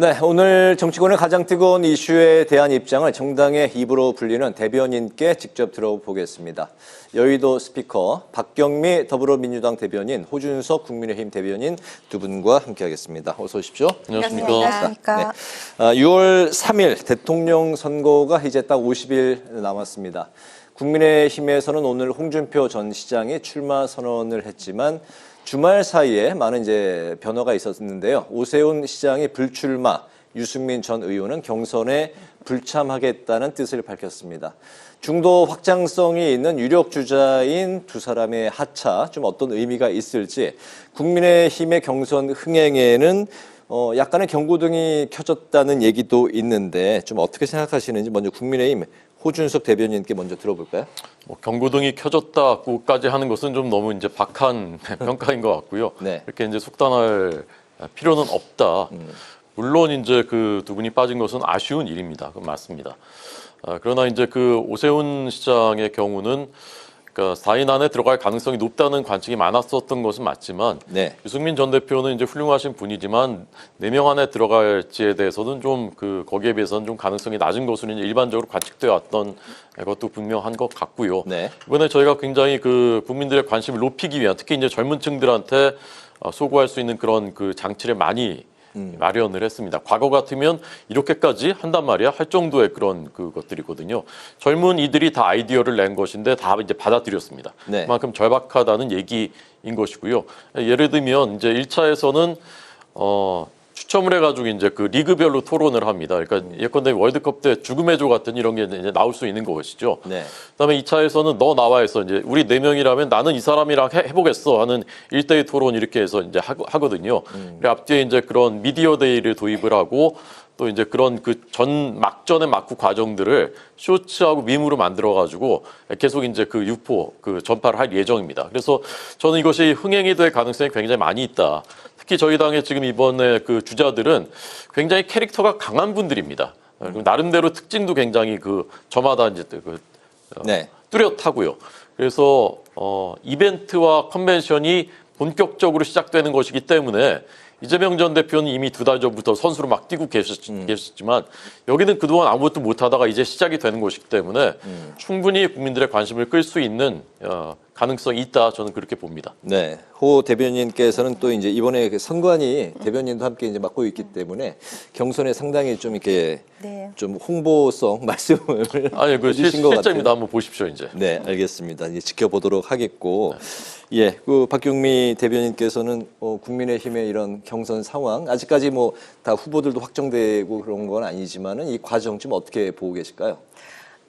네, 오늘 정치권의 가장 뜨거운 이슈에 대한 입장을 정당의 입으로 불리는 대변인께 직접 들어보겠습니다. 여의도 스피커, 박경미 더불어민주당 대변인, 호준석 국민의힘 대변인 두 분과 함께하겠습니다. 어서 오십시오. 안녕하십니까. 네. 6월 3일 대통령 선거가 이제 딱 50일 남았습니다. 국민의힘에서는 오늘 홍준표 전 시장이 출마 선언을 했지만 주말 사이에 많은 변화가 있었는데요. 오세훈 시장이 불출마, 유승민 전 의원은 경선에 불참하겠다는 뜻을 밝혔습니다. 중도 확장성이 있는 유력 주자인 두 사람의 하차, 좀 어떤 의미가 있을지, 국민의힘의 경선 흥행에는 약간의 경고등이 켜졌다는 얘기도 있는데 좀 어떻게 생각하시는지 먼저 국민의힘 호준석 대변인께 먼저 들어볼까요? 경고등이 켜졌다고까지 하는 것은 좀 너무 박한 평가인 것 같고요. 네. 이렇게 속단할 필요는 없다. 물론 그 두 분이 빠진 것은 아쉬운 일입니다. 그건 맞습니다. 그러나 그 오세훈 시장의 경우는 그러니까 4인 안에 들어갈 가능성이 높다는 관측이 많았었던 것은 맞지만 네. 유승민 전 대표는 훌륭하신 분이지만 4명 안에 들어갈지에 대해서는 좀 거기에 비해서는 좀 가능성이 낮은 것으로 일반적으로 관측되어 왔던 것도 분명한 것 같고요. 네. 이번에 저희가 굉장히 국민들의 관심을 높이기 위한 특히 젊은층들한테 소구할 수 있는 그런 장치를 많이 마련을 했습니다. 과거 같으면 이렇게까지 한단 말이야 할 정도의 그런 것들이거든요. 젊은 이들이 다 아이디어를 낸 것인데 다 받아들였습니다. 네. 그만큼 절박하다는 얘기인 것이고요. 예를 들면 1차에서는 추첨을 해가지고 리그별로 토론을 합니다. 그러니까 예컨대 월드컵 때 죽음의 조 같은 이런 게 나올 수 있는 것이죠. 네. 그다음에 2차에서는 너 나와 해서 우리 4명이라면 나는 이 사람이랑 해보겠어 하는 1대1 토론 이렇게 해서 하거든요. 그리고 앞뒤에 그런 미디어 데이를 도입을 하고 또 그런 막전의 막후 과정들을 쇼츠하고 밈으로 만들어가지고 계속 유포 전파를 할 예정입니다. 그래서 저는 이것이 흥행이 될 가능성이 굉장히 많이 있다. 특히 저희 당의 지금 이번에 주자들은 굉장히 캐릭터가 강한 분들입니다. 나름대로 특징도 굉장히 저마다 네. 뚜렷하고요. 그래서 이벤트와 컨벤션이 본격적으로 시작되는 것이기 때문에 이재명 전 대표는 이미 2달 전부터 선수로 막 뛰고 계셨지만 여기는 그동안 아무것도 못하다가 이제 시작이 되는 것이기 때문에 충분히 국민들의 관심을 끌 수 있는 가능성이 있다. 저는 그렇게 봅니다. 네, 호 대변인께서는 또 이번에 선관위 대변인도 함께 맡고 있기 때문에 경선에 상당히 좀 이렇게 네. 좀 홍보성 말씀을 해주신 것 같아요. 실제입니다. 한번 보십시오 이제. 네, 알겠습니다. 이제 지켜보도록 하겠고, 예, 박경미 대변인께서는 국민의힘의 이런 경선 상황 아직까지 다 후보들도 확정되고 그런 건 아니지만은 이 과정 좀 어떻게 보고 계실까요?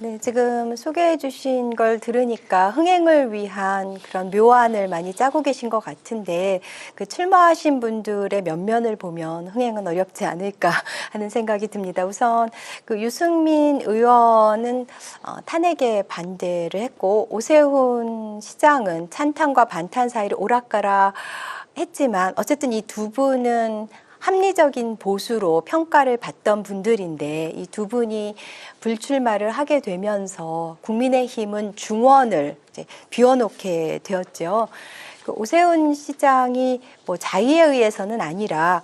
네, 지금 소개해 주신 걸 들으니까 흥행을 위한 그런 묘안을 많이 짜고 계신 것 같은데 출마하신 분들의 면면을 보면 흥행은 어렵지 않을까 하는 생각이 듭니다. 우선 유승민 의원은 탄핵에 반대를 했고 오세훈 시장은 찬탄과 반탄 사이를 오락가락 했지만 어쨌든 이 두 분은 합리적인 보수로 평가를 받던 분들인데 이 두 분이 불출마를 하게 되면서 국민의힘은 중원을 비워놓게 되었죠. 오세훈 시장이 자의에 의해서는 아니라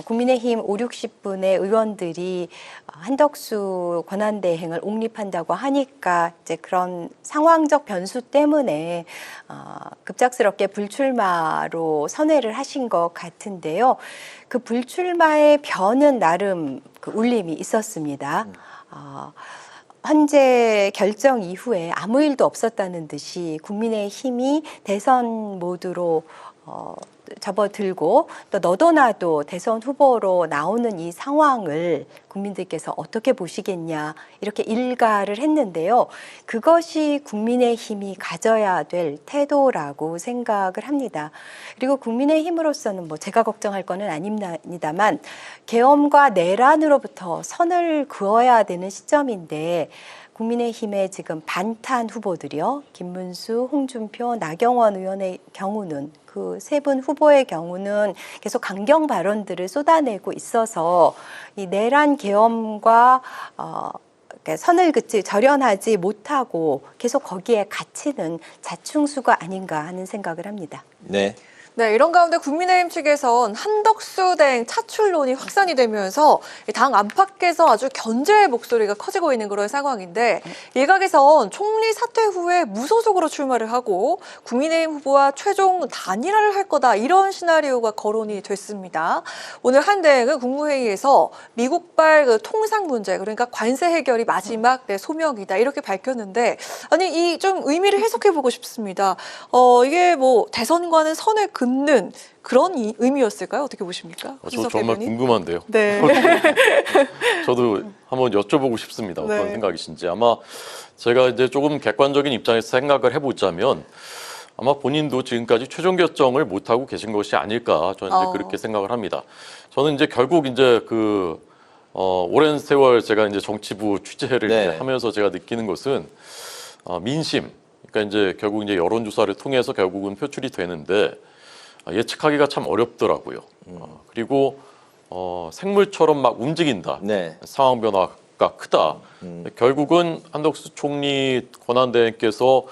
국민의힘 5, 60분의 의원들이 한덕수 권한대행을 옹립한다고 하니까 그런 상황적 변수 때문에 급작스럽게 불출마로 선회를 하신 것 같은데요. 그 불출마의 변은 나름 울림이 있었습니다. 헌재 결정 이후에 아무 일도 없었다는 듯이 국민의힘이 대선 모드로 접어들고 또 너도 나도 대선 후보로 나오는 이 상황을 국민들께서 어떻게 보시겠냐 이렇게 일가를 했는데요. 그것이 국민의힘이 가져야 될 태도라고 생각을 합니다. 그리고 국민의힘으로서는 제가 걱정할 거는 아닙니다만 계엄과 내란으로부터 선을 그어야 되는 시점인데 국민의힘의 지금 반탄 후보들이요. 김문수, 홍준표, 나경원 의원의 경우는 그 세 분 후보의 경우는 계속 강경 발언들을 쏟아내고 있어서 이 내란 계엄과 선을 절연하지 못하고 계속 거기에 갇히는 자충수가 아닌가 하는 생각을 합니다. 네. 네, 이런 가운데 국민의힘 측에선 한덕수 대 차출론이 확산이 되면서 당 안팎에서 아주 견제의 목소리가 커지고 있는 그런 상황인데 일각에선 총리 사퇴 후에 무소속으로 출마를 하고 국민의힘 후보와 최종 단일화를 할 거다 이런 시나리오가 거론이 됐습니다. 오늘 한 대행은 국무회의에서 미국발 그 통상 문제 그러니까 관세 해결이 마지막 소명이다 이렇게 밝혔는데 아니 이 좀 의미를 해석해 보고 싶습니다. 이게 뭐 대선과는 선을 긋는 그런 의미였을까요? 어떻게 보십니까? 저 정말 궁금한데요. 네. 저도 한번 여쭤보고 싶습니다. 어떤 네. 생각이신지. 아마 제가 이제 조금 객관적인 입장에서 생각을 해보자면 아마 본인도 지금까지 최종 결정을 못 하고 계신 것이 아닐까 저는 이제 그렇게 생각을 합니다. 저는 이제 결국 이제 오랜 세월 제가 이제 정치부 취재를 네. 이제 하면서 제가 느끼는 것은 민심, 그러니까 이제 결국 이제 여론조사를 통해서 결국은 표출이 되는데 예측하기가 참 어렵더라고요. 그리고 생물처럼 막 움직인다. 네. 상황 변화가 크다. 결국은 한덕수 총리 권한대행께서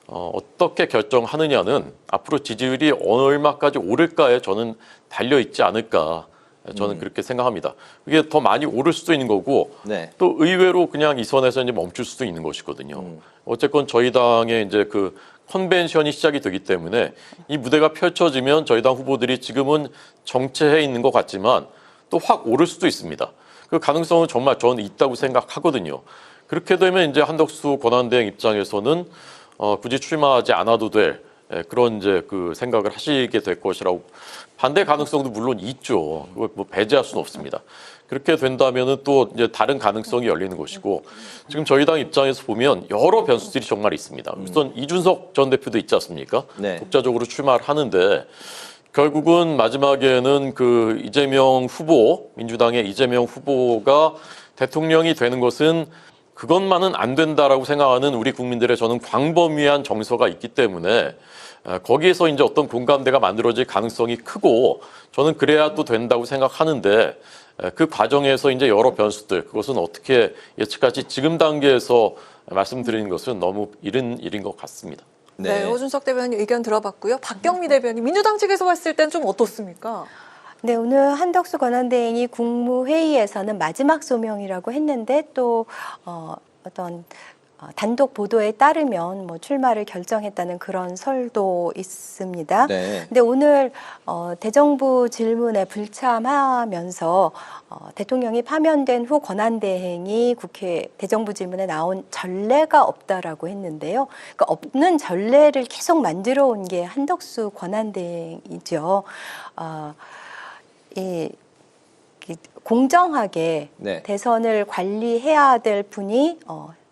어떻게 결정하느냐는 앞으로 지지율이 얼마까지 오를까에 저는 달려 있지 않을까. 저는 그렇게 생각합니다. 그게 더 많이 오를 수도 있는 거고 네. 또 의외로 그냥 이 선에서 이제 멈출 수도 있는 것이거든요. 어쨌건 저희 당의 이제 그 컨벤션이 시작이 되기 때문에 이 무대가 펼쳐지면 저희 당 후보들이 지금은 정체해 있는 것 같지만 또 확 오를 수도 있습니다. 그 가능성은 정말 저는 있다고 생각하거든요. 그렇게 되면 이제 한덕수 권한대행 입장에서는 굳이 출마하지 않아도 될 그런 이제 그 생각을 하시게 될 것이라고 반대 가능성도 물론 있죠. 그걸 뭐 배제할 수는 없습니다. 그렇게 된다면은 또 이제 다른 가능성이 열리는 것이고 지금 저희 당 입장에서 보면 여러 변수들이 정말 있습니다. 우선 이준석 전 대표도 있지 않습니까? 네. 독자적으로 출마를 하는데 결국은 마지막에는 그 이재명 후보, 민주당의 이재명 후보가 대통령이 되는 것은 그것만은 안 된다라고 생각하는 우리 국민들의 저는 광범위한 정서가 있기 때문에 거기에서 이제 어떤 공감대가 만들어질 가능성이 크고 저는 그래야 또 된다고 생각하는데 그 과정에서 이제 여러 변수들 그것은 어떻게 예측할지 지금 단계에서 말씀드리는 것은 너무 이른 일인 것 같습니다. 네, 오준석 대변인 의견 들어봤고요. 박경미 대변인 민주당 측에서 봤을 땐 좀 어떻습니까? 네, 오늘 한덕수 권한대행이 국무회의에서는 마지막 소명이라고 했는데 또 어떤 단독 보도에 따르면 뭐 출마를 결정했다는 그런 설도 있습니다. 네. 근데 오늘 대정부 질문에 불참하면서 대통령이 파면된 후 권한대행이 국회 대정부 질문에 나온 전례가 없다라고 했는데요. 그러니까 없는 전례를 계속 만들어 온 게 한덕수 권한대행이죠. 공정하게 네. 대선을 관리해야 될 분이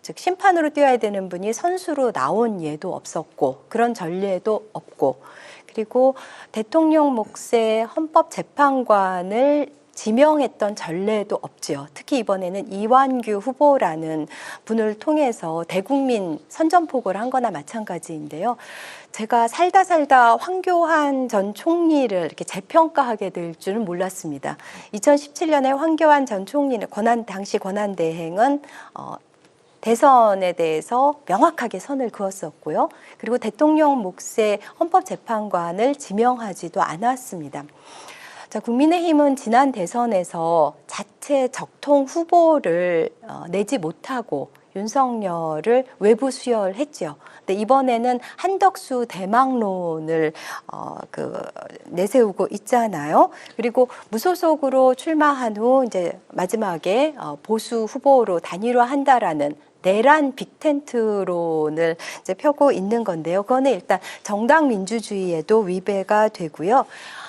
즉 심판으로 뛰어야 되는 분이 선수로 나온 예도 없었고 그런 전례도 없고 그리고 대통령 몫의 헌법재판관을 지명했던 전례도 없지요. 특히 이번에는 이완규 후보라는 분을 통해서 대국민 선전포고를 한 거나 마찬가지인데요. 제가 살다 황교안 전 총리를 이렇게 재평가하게 될 줄은 몰랐습니다. 2017년에 황교안 전 총리는 당시 권한대행은 대선에 대해서 명확하게 선을 그었었고요. 그리고 대통령 몫의 헌법재판관을 지명하지도 않았습니다. 자, 국민의힘은 지난 대선에서 자체 적통 후보를 내지 못하고 윤석열을 외부 수혈했죠. 근데 이번에는 한덕수 대망론을 내세우고 있잖아요. 그리고 무소속으로 출마한 후 이제 마지막에 보수 후보로 단일화한다라는 내란 빅텐트론을 이제 펴고 있는 건데요. 그거는 일단 정당 민주주의에도 위배가 되고요.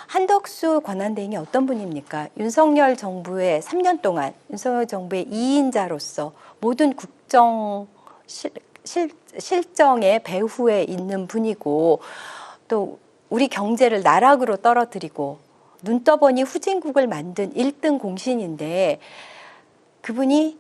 한덕수 권한대행이 어떤 분입니까? 윤석열 정부의 3년 동안 윤석열 정부의 2인자로서 모든 국정 실정의 배후에 있는 분이고 또 우리 경제를 나락으로 떨어뜨리고 눈 떠보니 후진국을 만든 1등 공신인데 그분이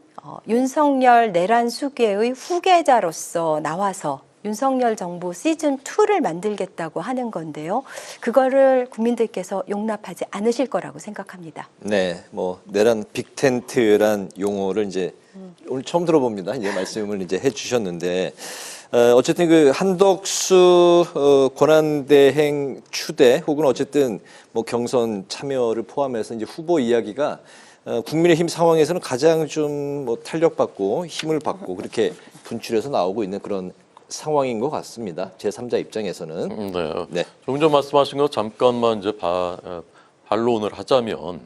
윤석열 내란 수괴의 후계자로서 나와서 윤석열 정부 시즌2를 만들겠다고 하는 건데요. 그거를 국민들께서 용납하지 않으실 거라고 생각합니다. 네, 뭐 내란 빅텐트란 용어를 이제 오늘 처음 들어봅니다. 이제 말씀을 이제 해주셨는데 어쨌든 그 한덕수 권한대행 추대 혹은 어쨌든 뭐 경선 참여를 포함해서 이제 후보 이야기가 국민의힘 상황에서는 가장 좀 뭐 탄력받고 힘을 받고 그렇게 분출해서 나오고 있는 그런 상황인 것 같습니다. 제3자 입장에서는. 네. 네. 조금 전 말씀하신 거 잠깐만 이제 반론을 하자면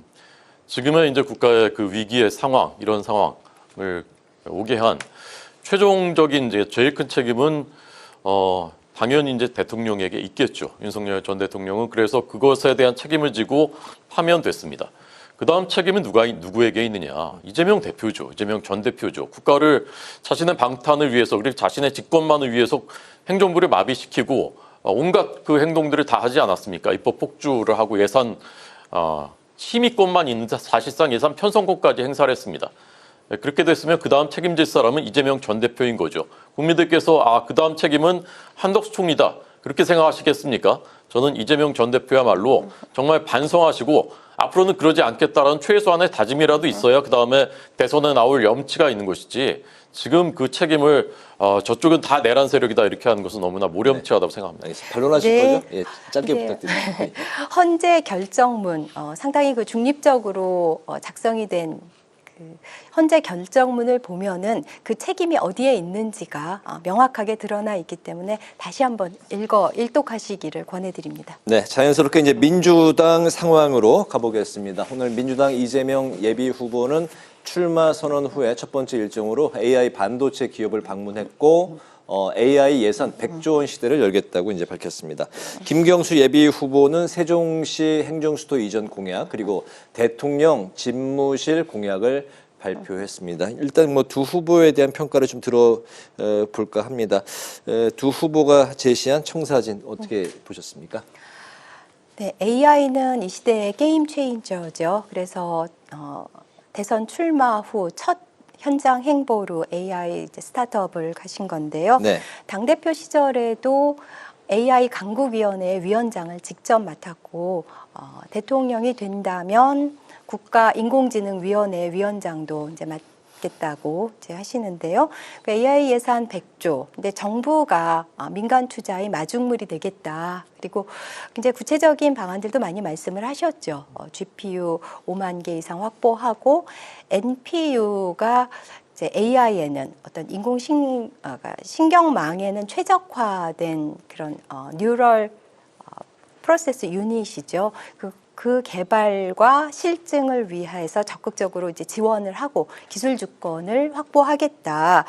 지금의 이제 국가의 그 위기의 상황, 이런 상황을 오게 한 최종적인 이제 제일 큰 책임은 당연히 이제 대통령에게 있겠죠. 윤석열 전 대통령은 그래서 그것에 대한 책임을 지고 파면됐습니다. 그 다음 책임은 누구에게 있느냐? 이재명 대표죠. 이재명 전 대표죠. 국가를 자신의 방탄을 위해서 그리고 자신의 직권만을 위해서 행정부를 마비시키고 온갖 그 행동들을 다 하지 않았습니까? 입법 폭주를 하고 예산 심의권만 있는 사실상 예산 편성권까지 행사를 했습니다. 그렇게 됐으면 그 다음 책임질 사람은 이재명 전 대표인 거죠. 국민들께서 그 다음 책임은 한덕수 총리다. 그렇게 생각하시겠습니까? 저는 이재명 전 대표야말로 정말 반성하시고 앞으로는 그러지 않겠다라는 최소한의 다짐이라도 있어야 그 다음에 대선에 나올 염치가 있는 것이지 지금 그 책임을 저쪽은 다 내란 세력이다 이렇게 하는 것은 너무나 모렴치하다고 생각합니다. 알겠습니다. 반론하실 네. 거죠? 예, 짧게 네. 부탁드립니다. 헌재 결정문 상당히 그 중립적으로 작성이 된 그 헌재 결정문을 보면은 그 책임이 어디에 있는지가 명확하게 드러나 있기 때문에 다시 한번 일독하시기를 권해드립니다. 네, 자연스럽게 이제 민주당 상황으로 가보겠습니다. 오늘 민주당 이재명 예비 후보는 출마 선언 후에 첫 번째 일정으로 AI 반도체 기업을 방문했고 AI 예산 100조 원 시대를 열겠다고 이제 밝혔습니다. 김경수 예비 후보는 세종시 행정수도 이전 공약 그리고 대통령 집무실 공약을 발표했습니다. 일단 뭐 두 후보에 대한 평가를 좀 들어볼까 합니다. 두 후보가 제시한 청사진 어떻게 보셨습니까? 네, AI는 이 시대의 게임 체인저죠. 그래서 대선 출마 후 첫 현장 행보로 AI 스타트업을 가신 건데요. 네. 당대표 시절에도 AI 강국위원회 위원장을 직접 맡았고 대통령이 된다면 국가인공지능위원회 위원장도 이제 맡겠다고 이제 하시는데요. AI 예산 100조. 근데 정부가 민간 투자의 마중물이 되겠다. 그리고 이제 구체적인 방안들도 많이 말씀을 하셨죠. GPU 5만 개 이상 확보하고 NPU가 이제 AI에는 어떤 신경망에는 최적화된 그런 뉴럴 프로세스 유닛이죠. 그 개발과 실증을 위해서 적극적으로 이제 지원을 하고 기술 주권을 확보하겠다.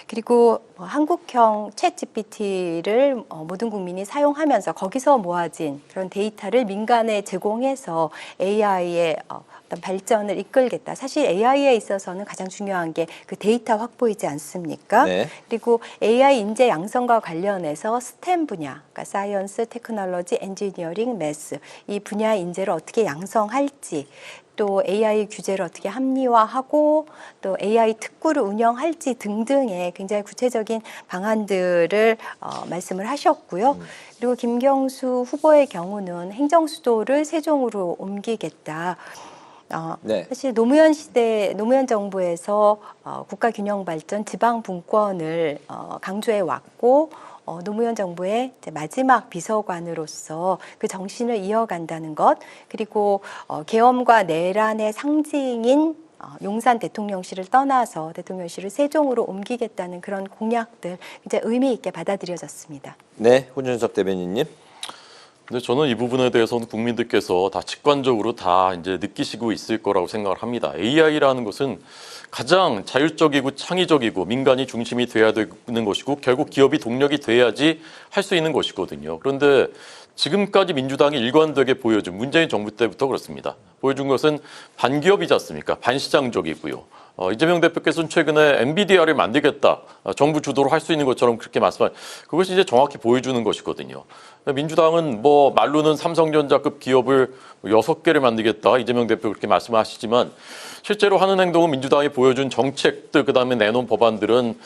그리고 한국형 챗 GPT를 모든 국민이 사용하면서 거기서 모아진 그런 데이터를 민간에 제공해서 AI의 어떤 발전을 이끌겠다. 사실 AI에 있어서는 가장 중요한 게 그 데이터 확보이지 않습니까? 네. 그리고 AI 인재 양성과 관련해서 스템 분야, 그러니까 사이언스, 테크놀로지, 엔지니어링, 매스 이 분야의 인재를 어떻게 양성할지 또 AI 규제를 어떻게 합리화하고 또 AI 특구를 운영할지 등등의 굉장히 구체적인 방안들을 말씀을 하셨고요. 그리고 김경수 후보의 경우는 행정수도를 세종으로 옮기겠다. 네. 사실 노무현 정부에서 국가균형발전 지방분권을 강조해 왔고 노무현 정부의 이제 마지막 비서관으로서 그 정신을 이어간다는 것, 그리고 계엄과 내란의 상징인 용산 대통령실을 떠나서 대통령실을 세종으로 옮기겠다는 그런 공약들 굉장히 의미 있게 받아들여졌습니다. 네, 혼준섭 대변인님. 근데 저는 이 부분에 대해서는 국민들께서 다 직관적으로 다 이제 느끼시고 있을 거라고 생각을 합니다. AI라는 것은 가장 자율적이고 창의적이고 민간이 중심이 돼야 되는 것이고 결국 기업이 동력이 돼야지 할 수 있는 것이거든요. 그런데 지금까지 민주당이 일관되게 보여준 문재인 정부 때부터 그렇습니다. 보여준 것은 반기업이지 않습니까? 반시장적이고요. 이재명 대표께서는 최근에 엔비디아를 만들겠다. 정부 주도로 할 수 있는 것처럼 그렇게 말씀한 그것이 이제 정확히 보여주는 것이거든요. 민주당은 뭐 말로는 삼성전자급 기업을 6개를 만들겠다. 이재명 대표 그렇게 말씀하시지만 실제로 하는 행동은 민주당이 보여준 정책들 그다음에 내놓은 법안들은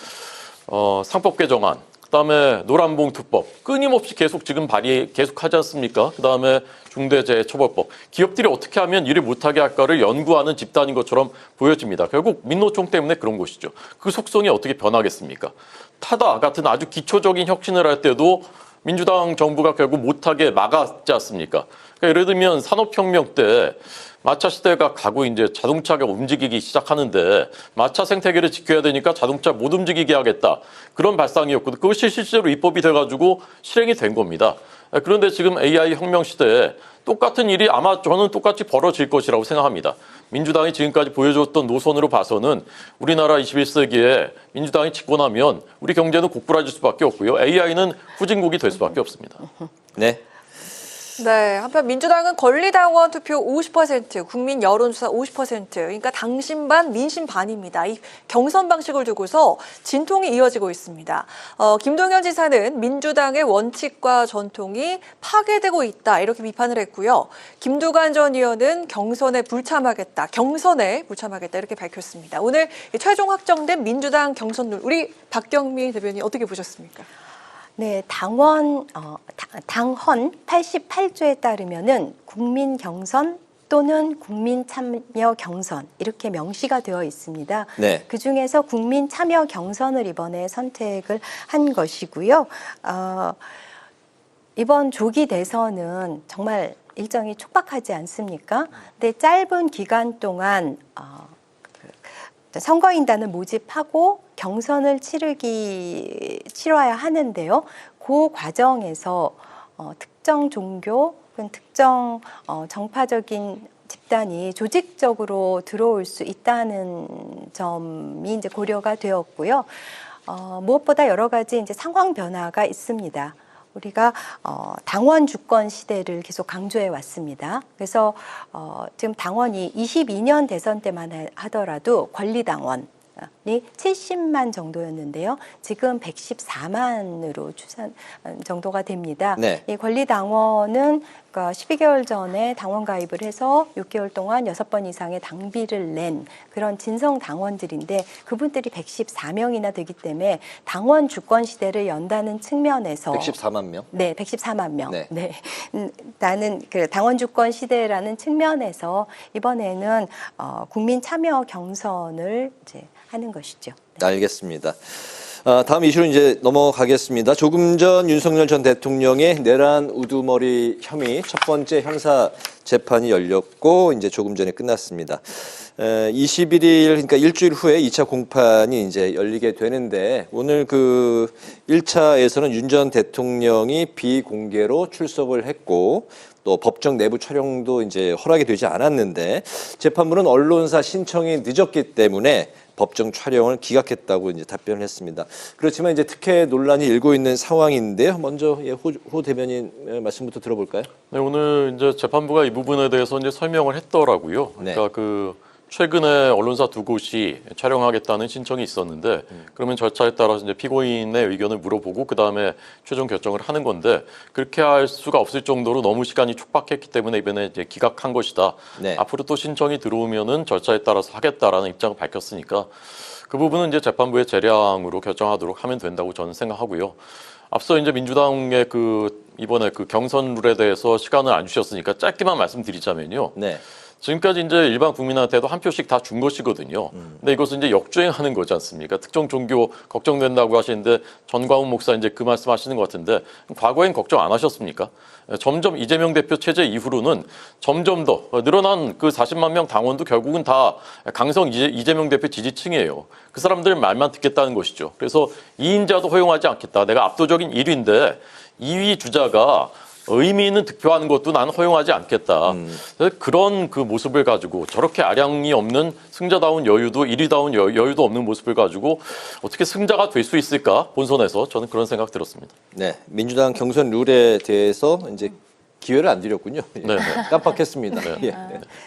상법 개정안 그다음에 노란봉투법 끊임없이 계속 지금 발의 계속하지 않습니까? 그다음에 중대재해처벌법 기업들이 어떻게 하면 일을 못하게 할까를 연구하는 집단인 것처럼 보여집니다. 결국 민노총 때문에 그런 것이죠. 그 속성이 어떻게 변하겠습니까? 타다 같은 아주 기초적인 혁신을 할 때도 민주당 정부가 결국 못하게 막았지 않습니까? 그러니까 예를 들면 산업혁명 때 마차 시대가 가고 이제 자동차가 움직이기 시작하는데 마차 생태계를 지켜야 되니까 자동차 못 움직이게 하겠다. 그런 발상이었거든요. 그것이 실제로 입법이 돼가지고 실행이 된 겁니다. 그런데 지금 AI 혁명 시대에 똑같은 일이 아마 저는 똑같이 벌어질 것이라고 생각합니다. 민주당이 지금까지 보여줬던 노선으로 봐서는 우리나라 21세기에 민주당이 집권하면 우리 경제는 고꾸라질 수밖에 없고요. AI는 후진국이 될 수밖에 없습니다. 네. 네, 한편 민주당은 권리당원 투표 50%, 국민 여론조사 50%, 그러니까 당신 반, 민심 반입니다. 이 경선 방식을 두고서 진통이 이어지고 있습니다. 김동연 지사는 민주당의 원칙과 전통이 파괴되고 있다 이렇게 비판을 했고요. 김두관 전 의원은 경선에 불참하겠다 이렇게 밝혔습니다. 오늘 최종 확정된 민주당 경선룰 우리 박경민 대변인 어떻게 보셨습니까? 네, 당헌 88조에 따르면은 국민 경선 또는 국민 참여 경선 이렇게 명시가 되어 있습니다. 네. 그 중에서 국민 참여 경선을 이번에 선택을 한 것이고요. 이번 조기 대선은 정말 일정이 촉박하지 않습니까? 근데 짧은 기간 동안 선거인단을 모집하고 경선을 치러야 하는데요. 그 과정에서 특정 종교, 특정 정파적인 집단이 조직적으로 들어올 수 있다는 점이 이제 고려가 되었고요. 무엇보다 여러 가지 이제 상황 변화가 있습니다. 우리가 당원 주권 시대를 계속 강조해 왔습니다. 그래서 지금 당원이 22년 대선 때만 하더라도 권리당원이 70만 정도였는데요. 지금 114만으로 추산 정도가 됩니다. 네. 이 권리당원은 그러니까 12개월 전에 당원 가입을 해서 6개월 동안 6번 이상의 당비를 낸 그런 진성 당원들인데 그분들이 114명이나 되기 때문에 당원 주권 시대를 연다는 측면에서 114만 명? 네, 114만 명. 네. 네. 나는 그 당원 주권 시대라는 측면에서 이번에는 국민 참여 경선을 이제 하는 것이죠. 네. 알겠습니다. 다음 이슈로 이제 넘어가겠습니다. 조금 전 윤석열 전 대통령의 내란 우두머리 혐의 첫 번째 형사 재판이 열렸고 이제 조금 전에 끝났습니다. 21일 그러니까 일주일 후에 2차 공판이 이제 열리게 되는데 오늘 그 1차에서는 윤 전 대통령이 비공개로 출석을 했고 또 법정 내부 촬영도 이제 허락이 되지 않았는데 재판부는 언론사 신청이 늦었기 때문에 법정 촬영을 기각했다고 이제 답변을 했습니다. 그렇지만 이제 특혜 논란이 일고 있는 상황인데요. 먼저 호 대변인 말씀부터 들어볼까요? 네, 오늘 이제 재판부가 이 부분에 대해서 이제 설명을 했더라고요. 네. 그러니까 그 최근에 언론사 두 곳이 촬영하겠다는 신청이 있었는데 그러면 절차에 따라서 이제 피고인의 의견을 물어보고 그 다음에 최종 결정을 하는 건데 그렇게 할 수가 없을 정도로 너무 시간이 촉박했기 때문에 이번에 이제 기각한 것이다. 네. 앞으로 또 신청이 들어오면은 절차에 따라서 하겠다라는 입장을 밝혔으니까 그 부분은 이제 재판부의 재량으로 결정하도록 하면 된다고 저는 생각하고요. 앞서 이제 민주당의 그 이번에 그 경선 룰에 대해서 시간을 안 주셨으니까 짧게만 말씀드리자면요. 네. 지금까지 이제 일반 국민한테도 한 표씩 다 준 것이거든요. 근데 이것은 이제 역주행하는 거지 않습니까? 특정 종교 걱정된다고 하시는데 전광훈 목사 이제 그 말씀하시는 것 같은데 과거엔 걱정 안 하셨습니까? 점점 이재명 대표 체제 이후로는 점점 더 늘어난 그 40만 명 당원도 결국은 다 강성 이재명 대표 지지층이에요. 그 사람들 말만 듣겠다는 것이죠. 그래서 2인자도 허용하지 않겠다. 내가 압도적인 1위인데 2위 주자가 의미 있는 득표하는 것도 나는 허용하지 않겠다. 그런 그 모습을 가지고 저렇게 아량이 없는 승자다운 여유도 1위다운 여유도 없는 모습을 가지고 어떻게 승자가 될 수 있을까 본선에서 저는 그런 생각 들었습니다. 네. 민주당 경선 룰에 대해서 이제 기회를 안 드렸군요. 네. 깜빡했습니다. 예.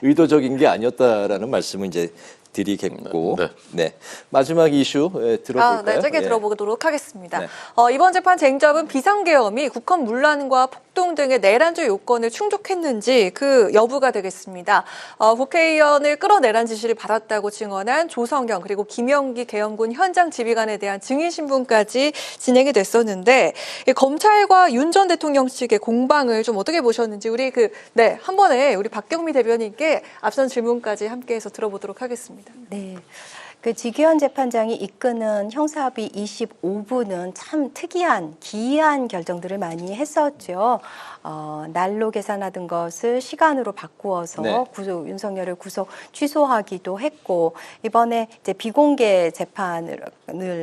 의도적인 게 아니었다라는 말씀을 이제 드리겠고, 네. 네. 마지막 이슈 들어볼까요? 네, 짧게 예. 들어보도록 하겠습니다. 네. 이번 재판 쟁점은 비상계엄이 국헌 문란과 폭동 등의 내란죄 요건을 충족했는지 그 여부가 되겠습니다. 국회의원을 끌어내란 지시를 받았다고 증언한 조성경 그리고 김영기 계엄군 현장 지휘관에 대한 증인 신문까지 진행이 됐었는데 검찰과 윤 전 대통령 측의 공방을 좀 어떻게 보셨는지 우리 한 번에 우리 박경미 대변인께 앞선 질문까지 함께해서 들어보도록 하겠습니다. 네. 그 지규현 재판장이 이끄는 형사합의 25부는 참 특이한 기이한 결정들을 많이 했었죠. 날로 계산하던 것을 시간으로 바꾸어서 네. 윤석열을 구속 취소하기도 했고 이번에 이제 비공개 재판을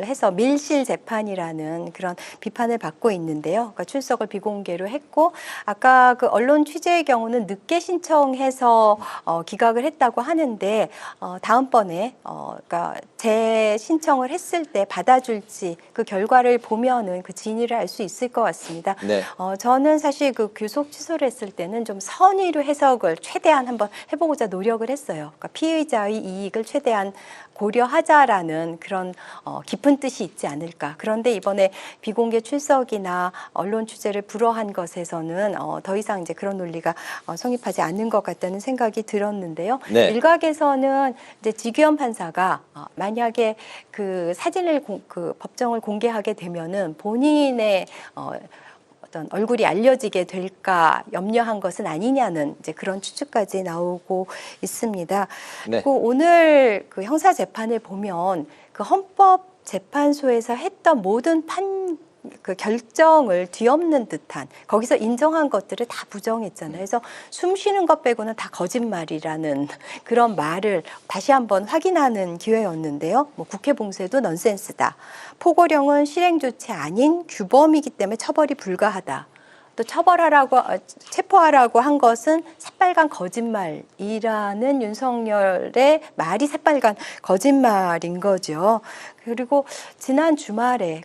해서 밀실 재판이라는 그런 비판을 받고 있는데요. 그러니까 출석을 비공개로 했고 아까 그 언론 취재의 경우는 늦게 신청해서 기각을 했다고 하는데 다음번에 그러니까 재신청을 했을 때 받아줄지 그 결과를 보면은 그 진위를 알 수 있을 것 같습니다. 네. 저는 사실 그 교속 취소를 했을 때는 좀 선의로 해석을 최대한 한번 해보고자 노력을 했어요. 그러니까 피의자의 이익을 최대한 고려하자라는 그런 깊은 뜻이 있지 않을까. 그런데 이번에 비공개 출석이나 언론 취재를 불허한 것에서는 더 이상 이제 그런 논리가 성립하지 않는 것 같다는 생각이 들었는데요. 네. 일각에서는 이제 지규현 판사가 만약에 그 사진을 그 법정을 공개하게 되면은 본인의 어떤 얼굴이 알려지게 될까 염려한 것은 아니냐는 이제 그런 추측까지 나오고 있습니다. 네. 그리고 오늘 그 형사 재판을 보면 그 헌법재판소에서 했던 모든 그 결정을 뒤엎는 듯한 거기서 인정한 것들을 다 부정했잖아요. 그래서 숨 쉬는 것 빼고는 다 거짓말이라는 그런 말을 다시 한번 확인하는 기회였는데요. 뭐 국회 봉쇄도 넌센스다. 포고령은 실행 조치 아닌 규범이기 때문에 처벌이 불가하다. 또 체포하라고 한 것은 새빨간 거짓말이라는 윤석열의 말이 새빨간 거짓말인 거죠. 그리고 지난 주말에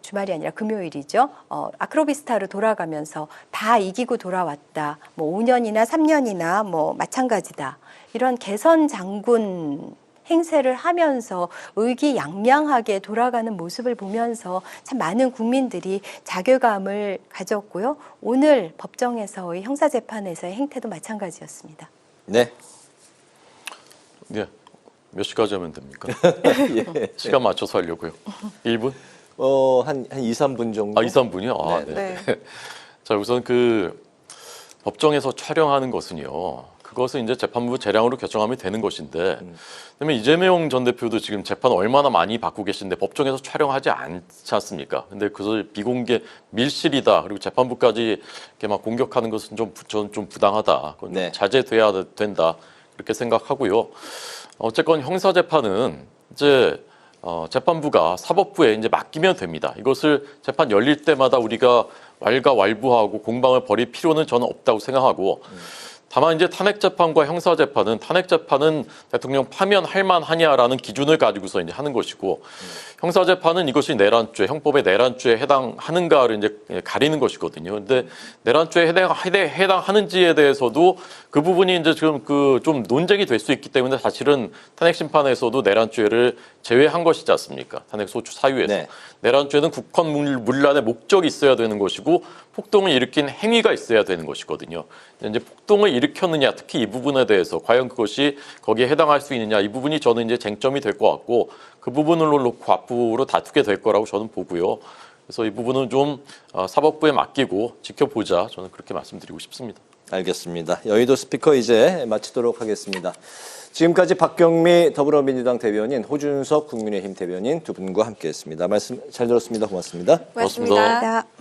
주말이 아니라 금요일이죠. 아크로비스타로 돌아가면서 다 이기고 돌아왔다. 뭐 5년이나 3년이나 뭐 마찬가지다. 이런 개선 장군 행세를 하면서 의기양양하게 돌아가는 모습을 보면서 참 많은 국민들이 자괴감을 가졌고요. 오늘 법정에서의 형사재판에서의 행태도 마찬가지였습니다. 네. 네. 몇 시까지 하면 됩니까? 예. 시간 맞춰서 하려고요. 1분? 한 2, 3분 정도. 2, 3분이요? 아, 네. 네. 네. 자, 우선 그 법정에서 촬영하는 것은요. 그것은 이제 재판부 재량으로 결정하면 되는 것인데, 그다음에 이재명 전 대표도 지금 재판 얼마나 많이 받고 계신데 법정에서 촬영하지 않지 않습니까? 근데 그것을 비공개 밀실이다. 그리고 재판부까지 이렇게 막 공격하는 것은 저는 좀 부당하다. 그건 네. 자제돼야 된다. 그렇게 생각하고요. 어쨌건 형사 재판은 이제 재판부가 사법부에 이제 맡기면 됩니다. 이것을 재판 열릴 때마다 우리가 왈가왈부하고 공방을 벌일 필요는 저는 없다고 생각하고. 다만 이제 탄핵 재판과 형사 재판은 대통령 파면할 만하냐라는 기준을 가지고서 이제 하는 것이고 형사 재판은 이것이 내란죄, 형법의 내란죄에 해당하는가를 이제 가리는 것이거든요. 근데 내란죄에 해당하는지에 대해서도 그 부분이 이제 지금 좀 논쟁이 될 수 있기 때문에 사실은 탄핵 심판에서도 내란죄를 제외한 것이지 않습니까? 탄핵 소추 사유에서. 네. 내란죄는 국헌 문란의 목적이 있어야 되는 것이고 폭동을 일으킨 행위가 있어야 되는 것이거든요. 이제 폭동을 일으켰느냐, 특히 이 부분에 대해서 과연 그것이 거기에 해당할 수 있느냐, 이 부분이 저는 이제 쟁점이 될 것 같고 그 부분을 놓고 앞으로 다투게 될 거라고 저는 보고요. 그래서 이 부분은 좀 사법부에 맡기고 지켜보자, 저는 그렇게 말씀드리고 싶습니다. 알겠습니다. 여의도 스피커 이제 마치도록 하겠습니다. 지금까지 박경미 더불어민주당 대변인, 호준석 국민의힘 대변인 두 분과 함께했습니다. 말씀 잘 들었습니다. 고맙습니다. 고맙습니다. 고맙습니다.